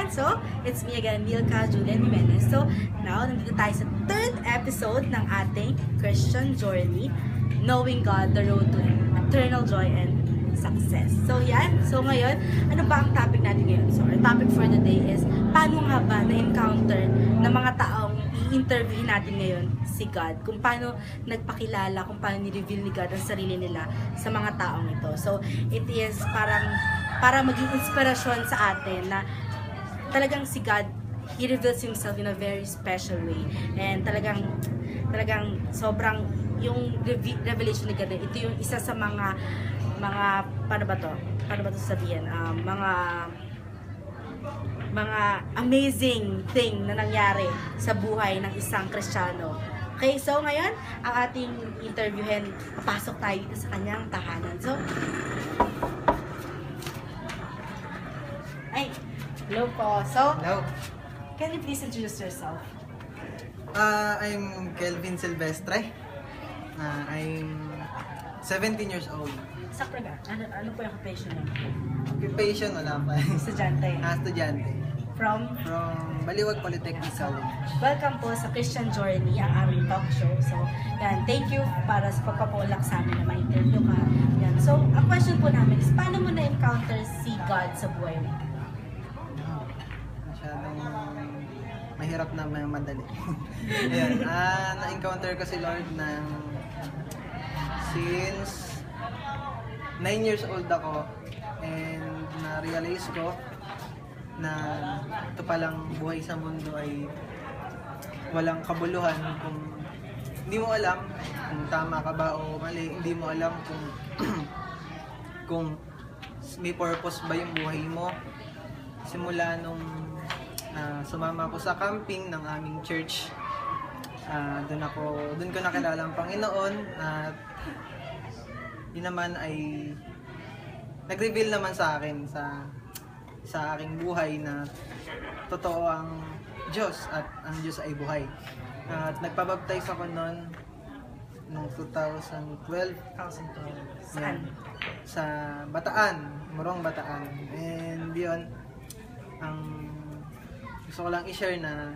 yan. So, it's me again, Milka Julian Jimenez. So, now, nandito tayo sa third episode ng ating Christian journey, Knowing God, the road to eternal joy and success. So, yan. So, ngayon, ano ba ang topic natin ngayon? So, our topic for the day is, paano nga ba na-encounter ng mga taong i-interview natin ngayon si God? Kung paano nagpakilala, kung paano ni-reveal ni God ang sarili nila sa mga taong ito. So, it is para maging inspirasyon sa atin na talagang si God, He reveals Himself in a very special way. And talagang sobrang yung revelation ni God, ito yung isa sa mga paano ba to sabihin, mga amazing thing na nangyari sa buhay ng isang Kristiyano. Okay, so ngayon, ang ating interviewin, papasok tayo dito sa kanyang tahanan. So, hello po. So, hello. Can you please introduce yourself? I'm Kelvin Silvestre. I'm 17 years old. Sakto ba? Ano po yung occupation mo? Occupation, wala pa. Estudyante. Estudyante. From Baliwag Polytechnic College. Welcome po sa Christian Journey, ang aming talk show. So, yan, thank you para sa pagpapulak sa amin na ma-interview ka. Yan. So, ang question po namin is, paano mo na-encounter si God sa buhay mo? Masyadong mahirap na madali. Ayan, na-encounter ko si Lord since 9 years old ako, and na-realize ko na ito palang buhay sa mundo ay walang kabuluhan. Kung hindi mo alam kung tama ka ba o mali, hindi mo alam kung may purpose ba yung buhay mo. Simula nung sumama ko sa camping ng aming church, doon ko nakilala ang Panginoon, at yun naman ay nag-reveal naman sa akin sa aking buhay na totoo ang Diyos at ang Diyos ay buhay. At nagpabaptize ako noon noong 2012. Saan? Sa Bataan, Morong Bataan. And yun, ang gusto ko lang i-share na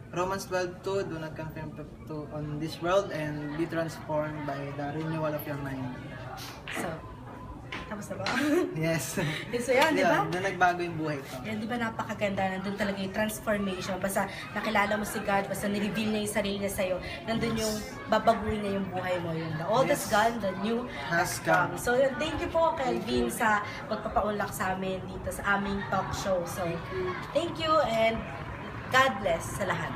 Romans 12:2, do not conform to on this world and be transformed by the renewal of your mind. So, tapos na ba? Yes. So yan, di ba? Doon nagbago yung buhay ko. Yan, di ba napakaganda? Nandun talaga yung transformation. Basta nakilala mo si God, basta nireveal niya yung sarili niya sa'yo, nandun yung babaguhin niya yung buhay mo. Yung the old is gone, the new has come. So yun, thank you po, Kelvin, sa pagpapaunlak sa amin dito sa aming talk show. So, thank you and God bless sa lahat.